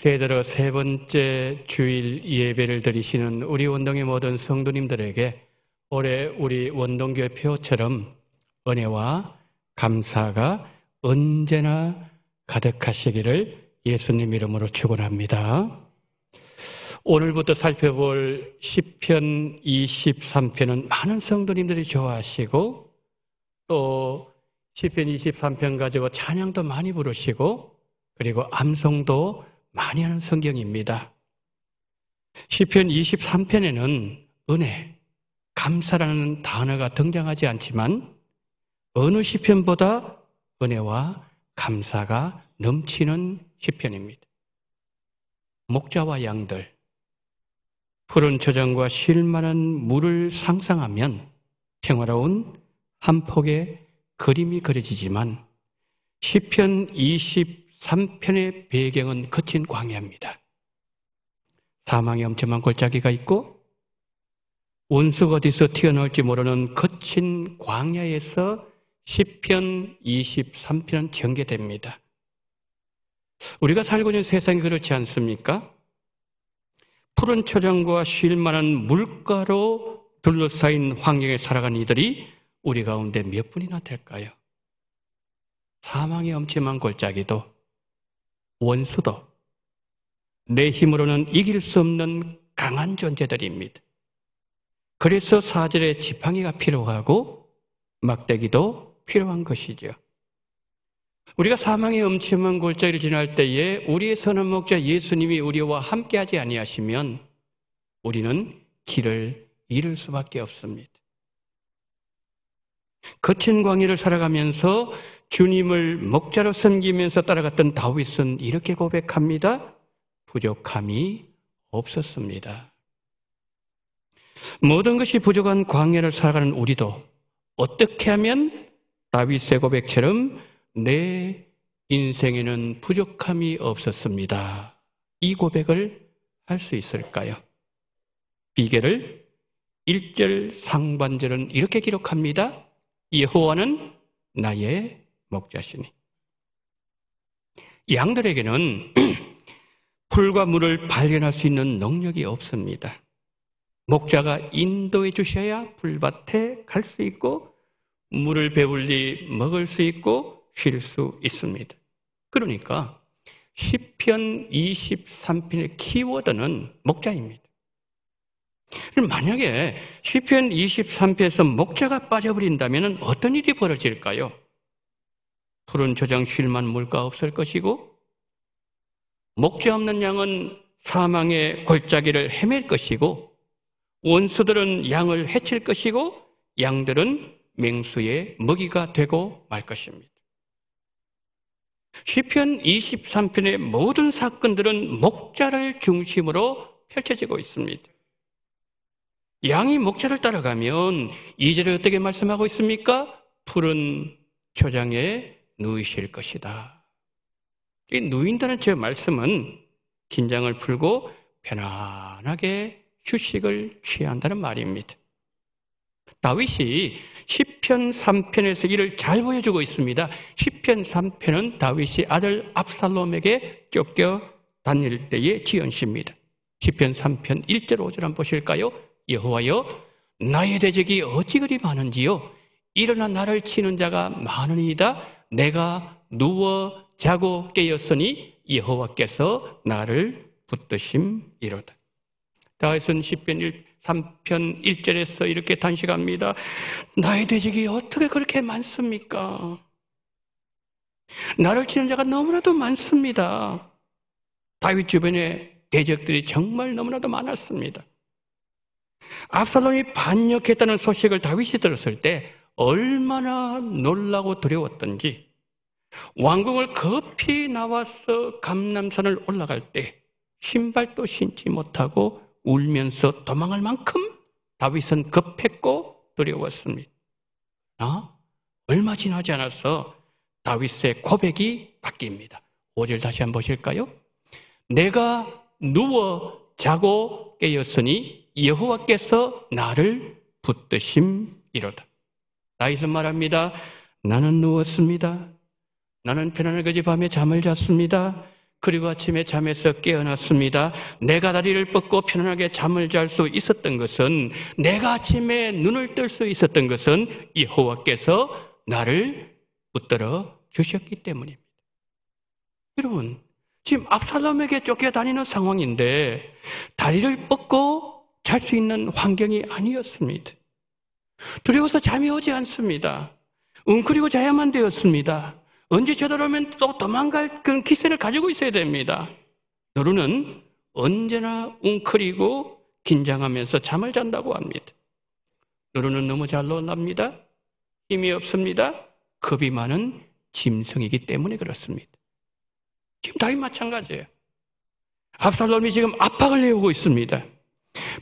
새해들어 세 번째 주일 예배를 드리시는 우리 원동의 모든 성도님들에게 올해 우리 원동교회 표처럼 은혜와 감사가 언제나 가득하시기를 예수님 이름으로 축원합니다. 오늘부터 살펴볼 시편 23편은 많은 성도님들이 좋아하시고 또 시편 23편 가지고 찬양도 많이 부르시고 그리고 암송도 많이 하는 성경입니다. 시편 23편에는 은혜, 감사라는 단어가 등장하지 않지만 어느 시편보다 은혜와 감사가 넘치는 시편입니다. 목자와 양들, 푸른 초장과 쉴만한 물을 상상하면 평화로운 한 폭의 그림이 그려지지만 시편 23편의 배경은 거친 광야입니다. 사망의 엄청난 골짜기가 있고 원수가 어디서 튀어나올지 모르는 거친 광야에서 시편 23편은 전개됩니다. 우리가 살고 있는 세상이 그렇지 않습니까? 푸른 초장과 쉴만한 물가로 둘러싸인 환경에 살아가는 이들이 우리 가운데 몇 분이나 될까요? 사망의 엄청난 골짜기도 원수도 내 힘으로는 이길 수 없는 강한 존재들입니다. 그래서 4절에 지팡이가 필요하고 막대기도 필요한 것이죠. 우리가 사망의 엄청난 골짜기를 지날 때에 우리의 선한 목자 예수님이 우리와 함께하지 아니하시면 우리는 길을 잃을 수밖에 없습니다. 거친 광야를 살아가면서 주님을 목자로 섬기면서 따라갔던 다윗은 이렇게 고백합니다. 부족함이 없었습니다. 모든 것이 부족한 광야를 살아가는 우리도 어떻게 하면 다윗의 고백처럼 내 인생에는 부족함이 없었습니다. 이 고백을 할 수 있을까요? 비결을 1절 상반절은 이렇게 기록합니다. 여호와는 나의 목자시니. 양들에게는 풀과 물을 발견할 수 있는 능력이 없습니다. 목자가 인도해 주셔야 풀밭에 갈 수 있고 물을 배불리 먹을 수 있고 쉴 수 있습니다. 그러니까 시편 23편의 키워드는 목자입니다. 만약에 시편 23편에서 목자가 빠져버린다면 어떤 일이 벌어질까요? 푸른 초장 쉴만 물가 없을 것이고 목자 없는 양은 사망의 골짜기를 헤맬 것이고 원수들은 양을 해칠 것이고 양들은 맹수의 먹이가 되고 말 것입니다. 시편 23편의 모든 사건들은 목자를 중심으로 펼쳐지고 있습니다. 양이 목자를 따라가면 2절에 어떻게 말씀하고 있습니까? 푸른 초장에 누이실 것이다. 이 누인다는 제 말씀은 긴장을 풀고 편안하게 휴식을 취한다는 말입니다. 다윗이 시편 3편에서 이를 잘 보여주고 있습니다. 시편 3편은 다윗이 아들 압살롬에게 쫓겨 다닐 때의 지언시입니다. 시편 3편 1절 5절 한번 보실까요? 여호와여 나의 대적이 어찌 그리 많은지요 일어나 나를 치는 자가 많으니이다. 내가 누워 자고 깨었으니 여호와께서 나를 붙드심이로다. 다윗은 시편 3편 1절에서 이렇게 단식합니다. 나의 대적이 어떻게 그렇게 많습니까? 나를 치는 자가 너무나도 많습니다. 다윗 주변에 대적들이 정말 너무나도 많았습니다. 압살롬이 반역했다는 소식을 다윗이 들었을 때 얼마나 놀라고 두려웠던지 왕궁을 급히 나와서 감람산을 올라갈 때 신발도 신지 못하고 울면서 도망할 만큼 다윗은 급했고 두려웠습니다. 얼마 지나지 않아서 다윗의 고백이 바뀝니다. 5절 다시 한번 보실까요? 내가 누워 자고 깨었으니 여호와께서 나를 붙드심이로다. 다윗은 말합니다. 나는 누웠습니다. 나는 편안하게 밤에 잠을 잤습니다. 그리고 아침에 잠에서 깨어났습니다. 내가 다리를 뻗고 편안하게 잠을 잘 수 있었던 것은, 내가 아침에 눈을 뜰 수 있었던 것은 여호와께서 나를 붙들어 주셨기 때문입니다. 여러분, 지금 압살롬에게 쫓겨다니는 상황인데 다리를 뻗고 잘 수 있는 환경이 아니었습니다. 두려워서 잠이 오지 않습니다. 웅크리고 자야만 되었습니다. 언제 쳐들어오면 또 도망갈 그런 기세를 가지고 있어야 됩니다. 노루는 언제나 웅크리고 긴장하면서 잠을 잔다고 합니다. 노루는 너무 잘 놀랍니다. 힘이 없습니다. 겁이 많은 짐승이기 때문에 그렇습니다. 지금 다윗 마찬가지예요. 압살롬이 지금 압박을 해오고 있습니다.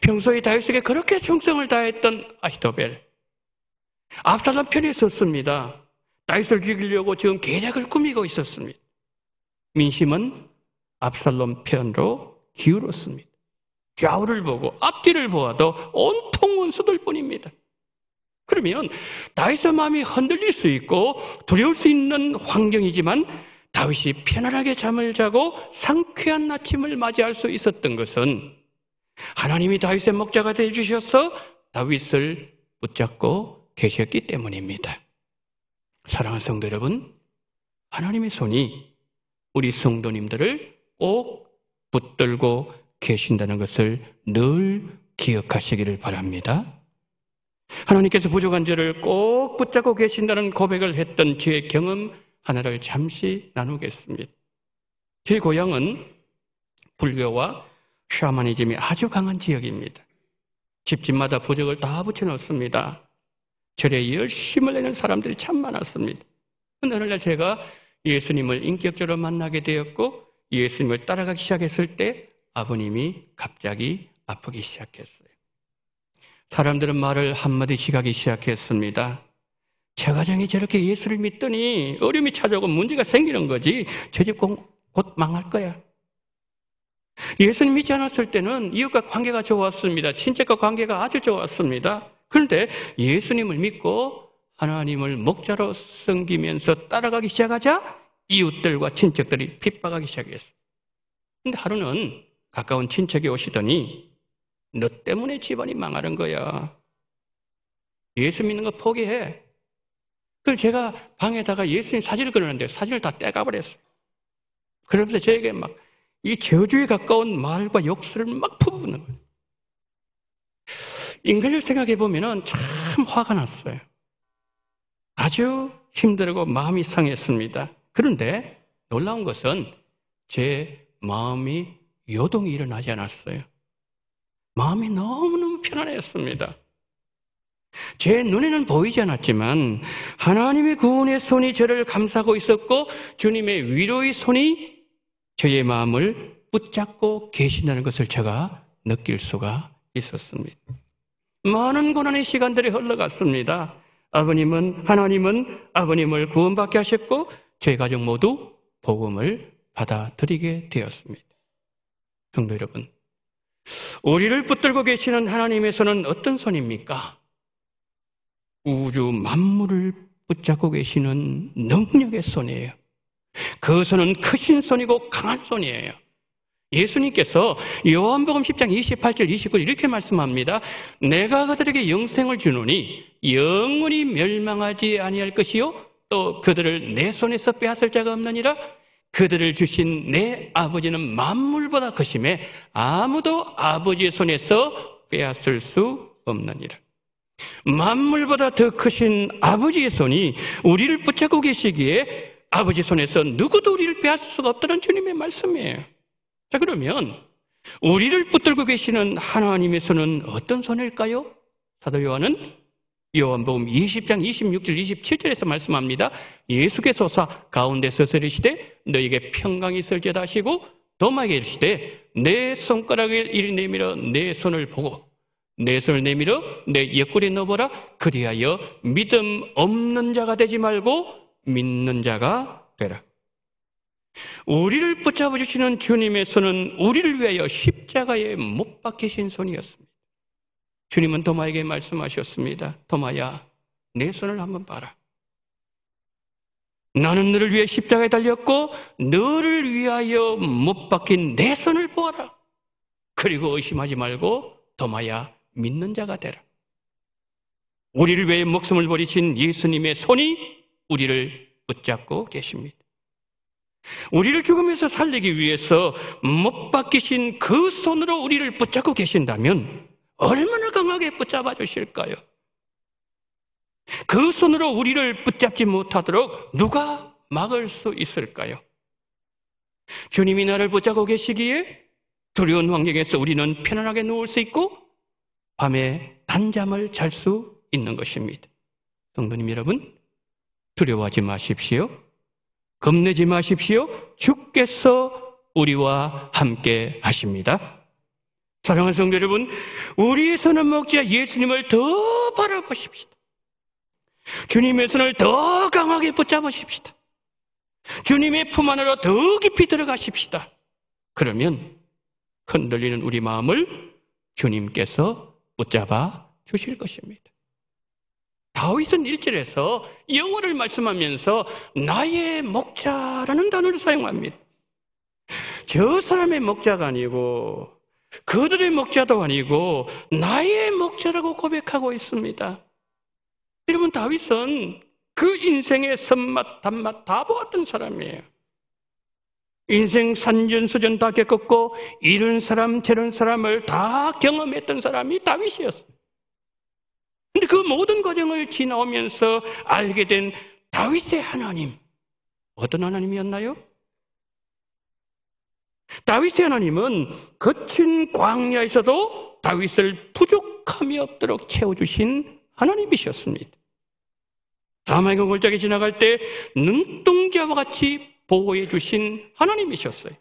평소에 다윗에게 그렇게 충성을 다했던 아히도벨, 압살롬 편에 섰습니다. 다윗을 죽이려고 지금 계략을 꾸미고 있었습니다. 민심은 압살롬 편으로 기울었습니다. 좌우를 보고 앞뒤를 보아도 온통 원수들 뿐입니다. 그러면 다윗의 마음이 흔들릴 수 있고 두려울 수 있는 환경이지만 다윗이 편안하게 잠을 자고 상쾌한 아침을 맞이할 수 있었던 것은 하나님이 다윗의 목자가 되어주셔서 다윗을 붙잡고 계셨기 때문입니다. 사랑하는 성도 여러분, 하나님의 손이 우리 성도님들을 꼭 붙들고 계신다는 것을 늘 기억하시기를 바랍니다. 하나님께서 부족한 저를 꼭 붙잡고 계신다는 고백을 했던 제 경험 하나를 잠시 나누겠습니다. 제 고향은 불교와 샤머니즘이 아주 강한 지역입니다. 집집마다 부적을 다 붙여놓습니다. 절에 열심을 내는 사람들이 참 많았습니다. 어느 날 제가 예수님을 인격적으로 만나게 되었고 예수님을 따라가기 시작했을 때 아버님이 갑자기 아프기 시작했어요. 사람들은 말을 한마디씩 하기 시작했습니다. 저 가정이 저렇게 예수를 믿더니 어려움이 찾아오고 문제가 생기는 거지. 저 집 곧 망할 거야. 예수님 믿지 않았을 때는 이웃과 관계가 좋았습니다. 친척과 관계가 아주 좋았습니다. 그런데 예수님을 믿고 하나님을 목자로 섬기면서 따라가기 시작하자 이웃들과 친척들이 핍박하기 시작했어요. 그런데 하루는 가까운 친척이 오시더니 너 때문에 집안이 망하는 거야. 예수 믿는 거 포기해. 그래서 제가 방에다가 예수님 사진을 걸어놨는데 사진을 다 떼가버렸어요. 그러면서 저에게 막 이 저주에 가까운 말과 욕설을 막 퍼붓는 거예요. 인간을 생각해 보면 참 화가 났어요. 아주 힘들고 마음이 상했습니다. 그런데 놀라운 것은 제 마음이 요동이 일어나지 않았어요. 마음이 너무너무 편안했습니다. 제 눈에는 보이지 않았지만 하나님의 구원의 손이 저를 감싸고 있었고 주님의 위로의 손이 저의 마음을 붙잡고 계신다는 것을 제가 느낄 수가 있었습니다. 많은 고난의 시간들이 흘러갔습니다. 하나님은 아버님을 구원받게 하셨고 저희 가족 모두 복음을 받아들이게 되었습니다. 성도 여러분, 우리를 붙들고 계시는 하나님의 손은 어떤 손입니까? 우주 만물을 붙잡고 계시는 능력의 손이에요. 그 손은 크신 손이고 강한 손이에요. 예수님께서 요한복음 10장 28절 29절 이렇게 말씀합니다. 내가 그들에게 영생을 주노니 영원히 멸망하지 아니할 것이요 또 그들을 내 손에서 빼앗을 자가 없느니라. 그들을 주신 내 아버지는 만물보다 크심에 아무도 아버지의 손에서 빼앗을 수 없느니라. 만물보다 더 크신 아버지의 손이 우리를 붙잡고 계시기에 아버지 손에서 누구도 우리를 빼앗을 수가 없다는 주님의 말씀이에요. 자, 그러면 우리를 붙들고 계시는 하나님의 손은 어떤 손일까요? 사도 요한은 요한복음 20장 26절 27절에서 말씀합니다. 예수께서 오사 가운데 서서 이르시되 너에게 평강이 있을지어다 하시고 도마에게 이르시되 내 손가락을 이리 내밀어 내 손을 보고 내 손을 내밀어 내 옆구리에 넣어보라. 그리하여 믿음 없는 자가 되지 말고 믿는 자가 되라. 우리를 붙잡아 주시는 주님의 손은 우리를 위하여 십자가에 못 박히신 손이었습니다. 주님은 도마에게 말씀하셨습니다. 도마야, 내 손을 한번 봐라. 나는 너를 위해 십자가에 달렸고 너를 위하여 못 박힌 내 손을 보아라. 그리고 의심하지 말고 도마야 믿는 자가 되라. 우리를 위해 목숨을 버리신 예수님의 손이 우리를 붙잡고 계십니다. 우리를 죽음에서 살리기 위해서 못 박히신 그 손으로 우리를 붙잡고 계신다면 얼마나 강하게 붙잡아 주실까요? 그 손으로 우리를 붙잡지 못하도록 누가 막을 수 있을까요? 주님이 나를 붙잡고 계시기에 두려운 환경에서 우리는 편안하게 누울 수 있고 밤에 단잠을 잘 수 있는 것입니다. 성도님 여러분, 두려워하지 마십시오. 겁내지 마십시오. 주께서 우리와 함께 하십니다. 사랑하는 성도 여러분, 우리의 손은 목자 예수님을 더 바라보십시다. 주님의 손을 더 강하게 붙잡으십시다. 주님의 품 안으로 더 깊이 들어가십시다. 그러면 흔들리는 우리 마음을 주님께서 붙잡아 주실 것입니다. 다윗은 1절에서 여호와를 말씀하면서 나의 목자라는 단어를 사용합니다. 저 사람의 목자가 아니고 그들의 목자도 아니고 나의 목자라고 고백하고 있습니다. 여러분, 다윗은 그 인생의 선맛 단맛 다 보았던 사람이에요. 인생 산전수전 다 겪었고 이런 사람 저런 사람을 다 경험했던 사람이 다윗이었어요. 근데 그 모든 과정을 지나오면서 알게 된 다윗의 하나님, 어떤 하나님이었나요? 다윗의 하나님은 거친 광야에서도 다윗을 부족함이 없도록 채워주신 하나님이셨습니다. 사마리아 골짜기 지나갈 때 눈동자와 같이 보호해 주신 하나님이셨어요.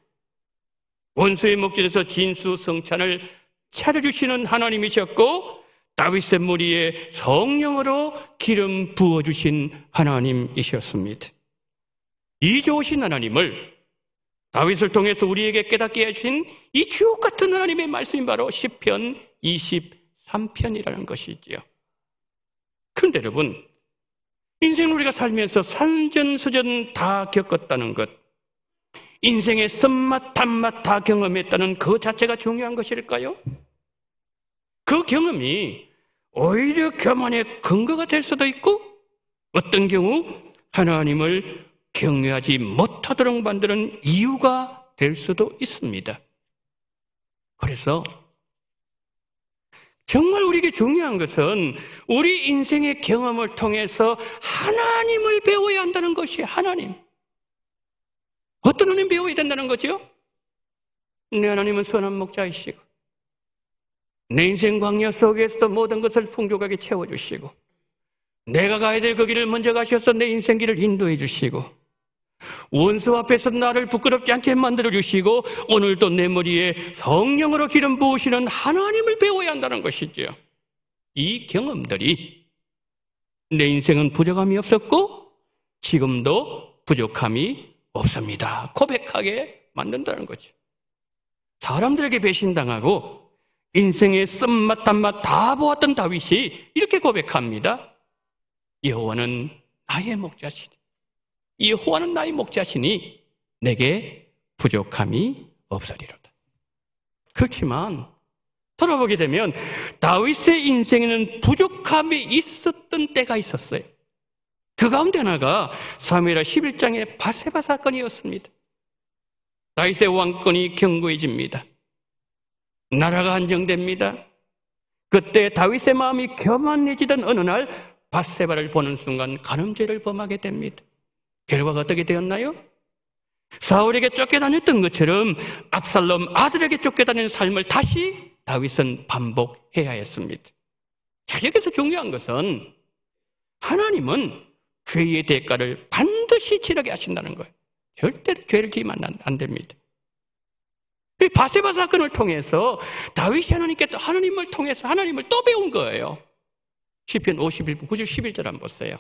원수의 목전에서 진수성찬을 차려주시는 하나님이셨고 다윗의 머리에 성령으로 기름 부어주신 하나님이셨습니다. 이 좋으신 하나님을 다윗을 통해서 우리에게 깨닫게 해주신 이 주옥 같은 하나님의 말씀이 바로 시편 23편이라는 것이지요. 그런데 여러분, 인생을 우리가 살면서 산전수전 다 겪었다는 것, 인생의 쓴맛 단맛 다 경험했다는 그 자체가 중요한 것일까요? 그 경험이 오히려 교만의 근거가 될 수도 있고 어떤 경우 하나님을 경외하지 못하도록 만드는 이유가 될 수도 있습니다. 그래서 정말 우리에게 중요한 것은 우리 인생의 경험을 통해서 하나님을 배워야 한다는 것이 하나님. 어떤 하나님 배워야 된다는 거죠? 내 하나님은 선한 목자이시고 내 인생 광야 속에서 모든 것을 풍족하게 채워주시고 내가 가야 될 그 길을 먼저 가셔서 내 인생 길을 인도해 주시고 원수 앞에서 나를 부끄럽지 않게 만들어주시고 오늘도 내 머리에 성령으로 기름 부으시는 하나님을 배워야 한다는 것이죠. 이 경험들이 내 인생은 부족함이 없었고 지금도 부족함이 없습니다. 고백하게 만든다는 거죠. 사람들에게 배신당하고 인생의 쓴맛 단맛 다 보았던 다윗이 이렇게 고백합니다. 여호와는 나의 목자시니 여호와는 나의 목자시니 내게 부족함이 없으리로다. 그렇지만 돌아보게 되면 다윗의 인생에는 부족함이 있었던 때가 있었어요. 그 가운데 하나가 사무엘하 11장의 바세바 사건이었습니다. 다윗의 왕권이 견고해집니다. 나라가 안정됩니다. 그때 다윗의 마음이 교만해지던 어느 날 바세바를 보는 순간 간음죄를 범하게 됩니다. 결과가 어떻게 되었나요? 사울에게 쫓겨다녔던 것처럼 압살롬 아들에게 쫓겨다니는 삶을 다시 다윗은 반복해야 했습니다. 자, 여기서 중요한 것은 하나님은 죄의 대가를 반드시 치르게 하신다는 거예요. 절대로 죄를 지으면 안 됩니다. 이 바세바 사건을 통해서 다윗이 하나님을 통해서 하나님을 또 배운 거예요. 시편 51편 9절 11절 한번 보세요.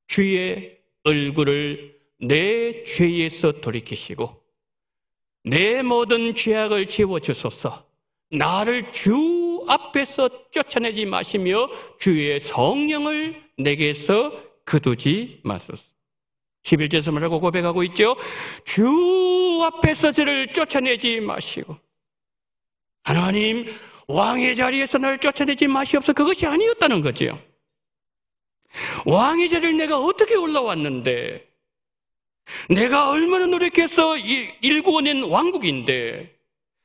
주의 얼굴을 내 죄에서 돌이키시고 내 모든 죄악을 지워주소서. 나를 주 앞에서 쫓아내지 마시며 주의 성령을 내게서 거두지 마소서. 11절에서 뭐라고 고백하고 있죠? 주 앞에서 저를 쫓아내지 마시고, 하나님 왕의 자리에서 나를 쫓아내지 마시옵소서. 그것이 아니었다는 거죠. 왕의 자리를 내가 어떻게 올라왔는데, 내가 얼마나 노력해서 일구어낸 왕국인데,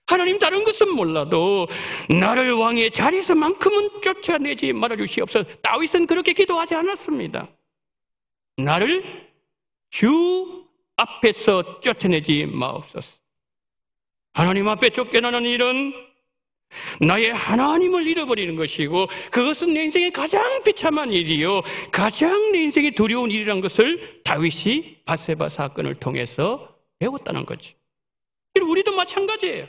하나님 다른 것은 몰라도 나를 왕의 자리에서만큼은 쫓아내지 말아주시옵소서. 다윗은 그렇게 기도하지 않았습니다. 나를 주 앞에서 쫓아내지 마옵소서. 하나님 앞에 쫓겨나는 일은 나의 하나님을 잃어버리는 것이고, 그것은 내 인생의 가장 비참한 일이요, 가장 내 인생에 두려운 일이라는 것을 다윗이 밧세바 사건을 통해서 배웠다는 거죠. 우리도 마찬가지예요.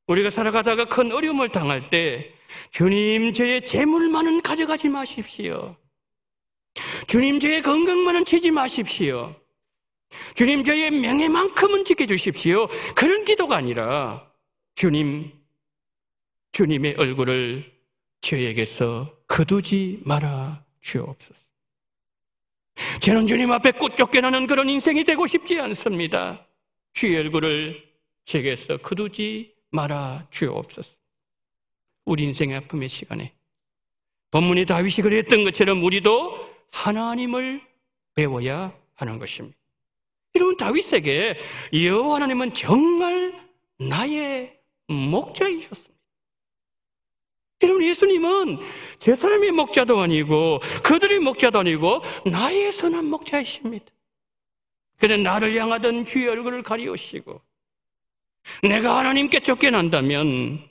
우리가 살아가다가 큰 어려움을 당할 때, 주님 저의 재물만은 가져가지 마십시오. 주님 저의 건강만은 치지 마십시오. 주님 저의 명예만큼은 지켜주십시오. 그런 기도가 아니라, 주님의 얼굴을 저에게서 거두지 말아 주옵소서. 저는 주님 앞에 꼭 쫓겨나는 그런 인생이 되고 싶지 않습니다. 주의 얼굴을 제게서 거두지 말아 주옵소서. 우리 인생의 아픔의 시간에 본문이 다윗이 그랬던 것처럼 우리도 하나님을 배워야 하는 것입니다. 여러분, 다윗에게 여호와 하나님은 정말 나의 목자이셨습니다. 여러분, 예수님은 제 사람의 목자도 아니고 그들의 목자도 아니고 나의 선한 목자이십니다. 그런데 나를 향하던 주의 얼굴을 가리우시고, 내가 하나님께 쫓겨난다면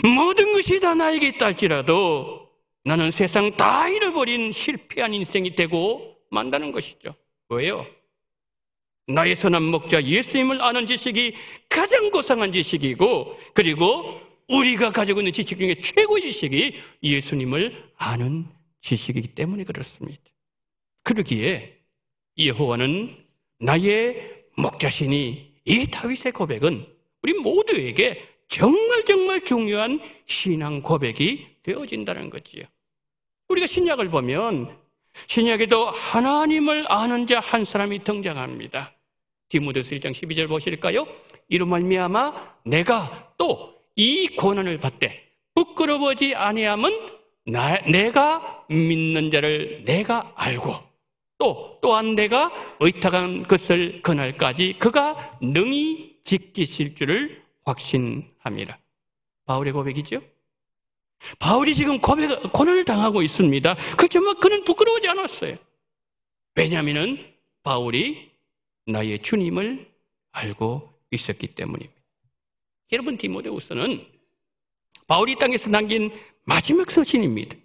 모든 것이 다 나에게 있다 할지라도 나는 세상 다 잃어버린 실패한 인생이 되고 만다는 것이죠. 왜요? 나의 선한 목자 예수님을 아는 지식이 가장 고상한 지식이고, 그리고 우리가 가지고 있는 지식 중에 최고의 지식이 예수님을 아는 지식이기 때문에 그렇습니다. 그러기에 여호와는 나의 목자시니, 이 다윗의 고백은 우리 모두에게 정말 중요한 신앙 고백이 되어진다는 거지요. 우리가 신약을 보면 신약에도 하나님을 아는 자 한 사람이 등장합니다. 디모데후서 1장 12절 보실까요? 이로 말미암아 내가 또 이 고난을 받되 부끄러워하지 아니함은 내가 믿는 자를 내가 알고, 또한 내가 의탁한 것을 그날까지 그가 능히 지키실 줄을 확신함이라. 바울의 고백이죠. 바울이 지금 고난을 당하고 있습니다. 그렇지만 그는 부끄러워하지 않았어요. 왜냐하면 바울이 나의 주님을 알고 있었기 때문입니다. 여러분, 디모데후서는 바울이 땅에서 남긴 마지막 서신입니다.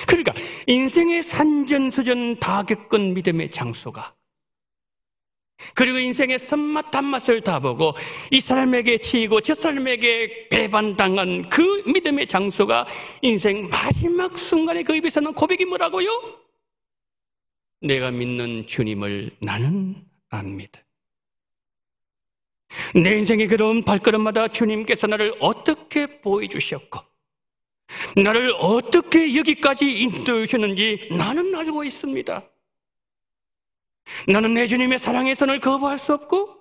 그러니까 인생의 산전수전 다 겪은 믿음의 장소가, 그리고 인생의 손맛 단맛을 다 보고 이 사람에게 치이고 저 사람에게 배반당한 그 믿음의 장소가 인생 마지막 순간에 그 입에서 나는 고백이 뭐라고요? 내가 믿는 주님을 나는 압니다. 내 인생의 그런 발걸음마다 주님께서 나를 어떻게 보여주셨고 나를 어떻게 여기까지 인도해 주셨는지 나는 알고 있습니다. 나는 내 주님의 사랑의 손을 거부할 수 없고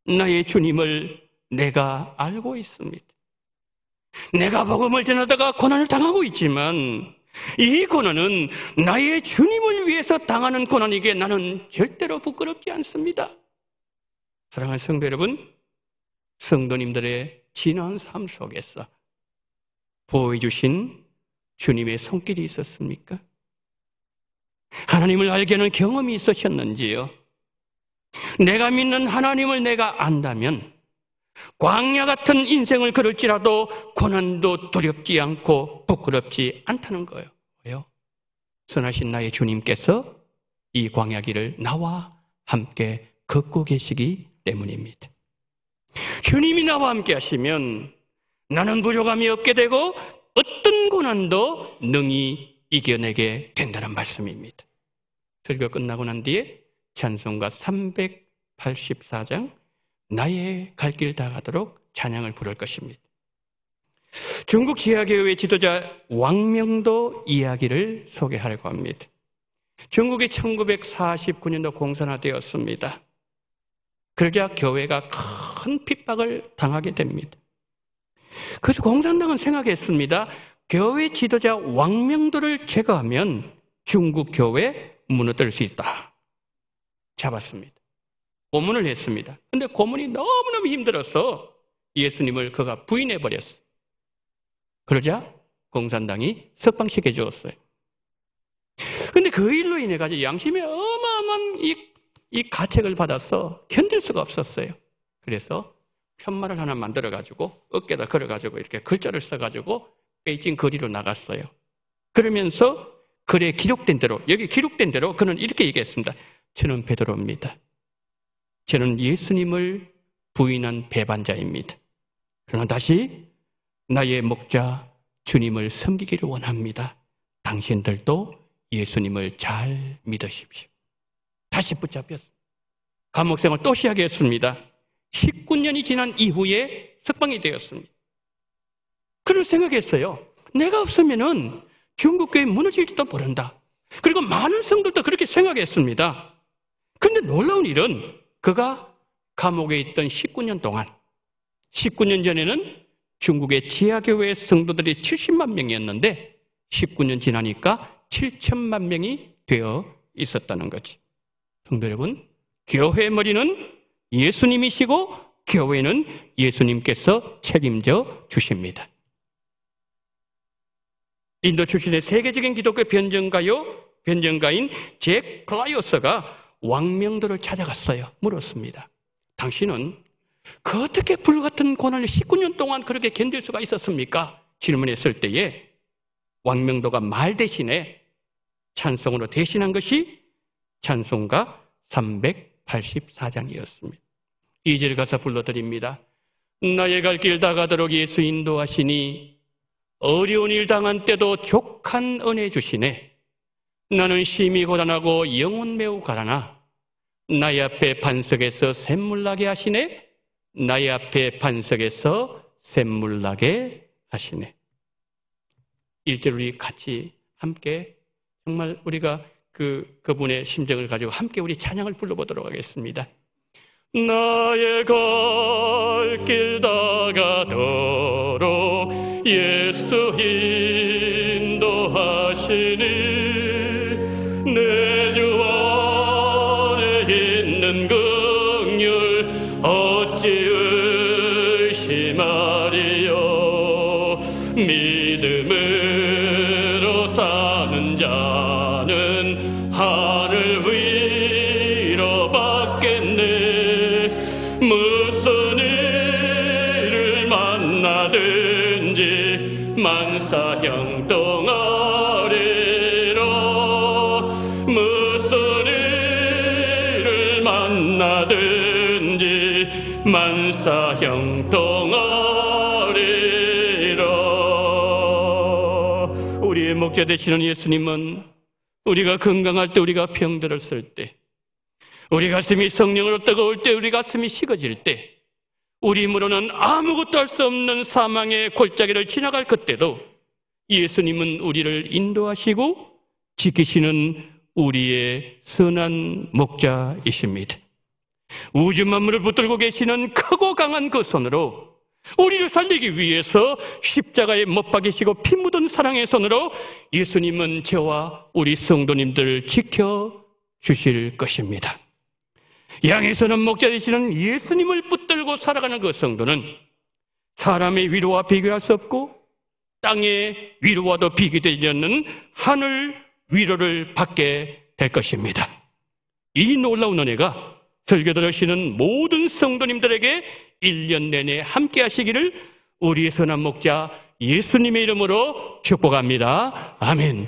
나의 주님을 내가 알고 있습니다. 내가 복음을 전하다가 고난을 당하고 있지만 이 고난은 나의 주님을 위해서 당하는 고난이기에 나는 절대로 부끄럽지 않습니다. 사랑하는 성도 여러분, 성도님들의 지난 삶 속에서 보여주신 주님의 손길이 있었습니까? 하나님을 알게 하는 경험이 있으셨는지요? 내가 믿는 하나님을 내가 안다면 광야 같은 인생을 걸을지라도 고난도 두렵지 않고 부끄럽지 않다는 거예요. 왜요? 선하신 나의 주님께서 이 광야길을 나와 함께 걷고 계시기 때문입니다. 주님이 나와 함께 하시면 나는 부족함이 없게 되고 어떤 고난도 능히 이겨내게 된다는 말씀입니다. 설교 끝나고 난 뒤에 찬송가 384장 나의 갈 길 다 가도록 찬양을 부를 것입니다. 중국 지하교회 지도자 왕명도 이야기를 소개하려고 합니다. 중국이 1949년도 공산화되었습니다. 그러자 교회가 큰 핍박을 당하게 됩니다. 그래서 공산당은 생각했습니다. 교회 지도자 왕명도를 제거하면 중국 교회 무너뜨릴 수 있다. 잡았습니다. 고문을 했습니다. 그런데 고문이 너무너무 힘들어서 예수님을 그가 부인해버렸어요. 그러자 공산당이 석방시켜 주었어요. 그런데 그 일로 인해 가지고 양심에 어마어마한 이 가책을 받아서 견딜 수가 없었어요. 그래서 편말을 하나 만들어가지고 어깨에다 걸어가지고 이렇게 글자를 써가지고 베이징 거리로 나갔어요. 그러면서 글에 기록된 대로, 여기 기록된 대로 그는 이렇게 얘기했습니다. 저는 베드로입니다. 저는 예수님을 부인한 배반자입니다. 그러나 다시 나의 목자 주님을 섬기기를 원합니다. 당신들도 예수님을 잘 믿으십시오. 다시 붙잡혔습니다. 감옥생활 또 시작했습니다. 19년이 지난 이후에 석방이 되었습니다. 그런 생각했어요. 내가 없으면은 중국교회 무너질지도 모른다. 그리고 많은 성도들도 그렇게 생각했습니다. 그런데 놀라운 일은 그가 감옥에 있던 19년 동안, 19년 전에는 중국의 지하교회 성도들이 70만 명이었는데 19년 지나니까 7천만 명이 되어 있었다는 거지. 성도 여러분, 교회의 머리는 예수님이시고 교회는 예수님께서 책임져 주십니다. 인도 출신의 세계적인 기독교 변증가인 잭 클라이어스가 왕명도를 찾아갔어요. 물었습니다. 당신은 그 어떻게 불같은 고난을 19년 동안 그렇게 견딜 수가 있었습니까? 질문했을 때에 왕명도가 말 대신에 찬송으로 대신한 것이 찬송가 384장이었습니다. 2절 가사 불러드립니다. 나의 갈 길 다가도록 예수 인도하시니 어려운 일 당한 때도 족한 은혜 주시네. 나는 심히 고단하고 영혼 매우 가라나 나의 앞에 반석에서 샘물 나게 하시네. 나의 앞에 반석에서 샘물 나게 하시네. 1절 우리 같이 함께 정말 우리가 그분의 심정을 가지고 함께 우리 찬양을 불러보도록 하겠습니다. 나의 갈 길 다가도록 예수 인도하시니 내 주 안에 있는 긍휼 어찌 의심하리요. 믿음으로 사는 자는 하늘 위로 받겠네. 무슨 일을 만나든지 만사 형통하리라. 무슨 일을 만나든지 만사 형통하리라. 우리의 목자 되시는 예수님은 우리가 건강할 때, 우리가 병들었을 때, 우리 가슴이 성령으로 뜨거울 때, 우리 가슴이 식어질 때, 우리 힘으로는 아무것도 할 수 없는 사망의 골짜기를 지나갈 그때도 예수님은 우리를 인도하시고 지키시는 우리의 선한 목자이십니다. 우주 만물을 붙들고 계시는 크고 강한 그 손으로 우리를 살리기 위해서 십자가에 못 박이시고 피 묻은 사랑의 손으로 예수님은 저와 우리 성도님들을 지켜주실 것입니다. 양의 선한 목자 되시는 예수님을 붙들고 살아가는 그 성도는 사람의 위로와 비교할 수 없고 땅의 위로와도 비교되지 않는 하늘 위로를 받게 될 것입니다. 이 놀라운 은혜가 설교 들으시는 모든 성도님들에게 1년 내내 함께 하시기를 우리의 선한 목자 예수님의 이름으로 축복합니다. 아멘.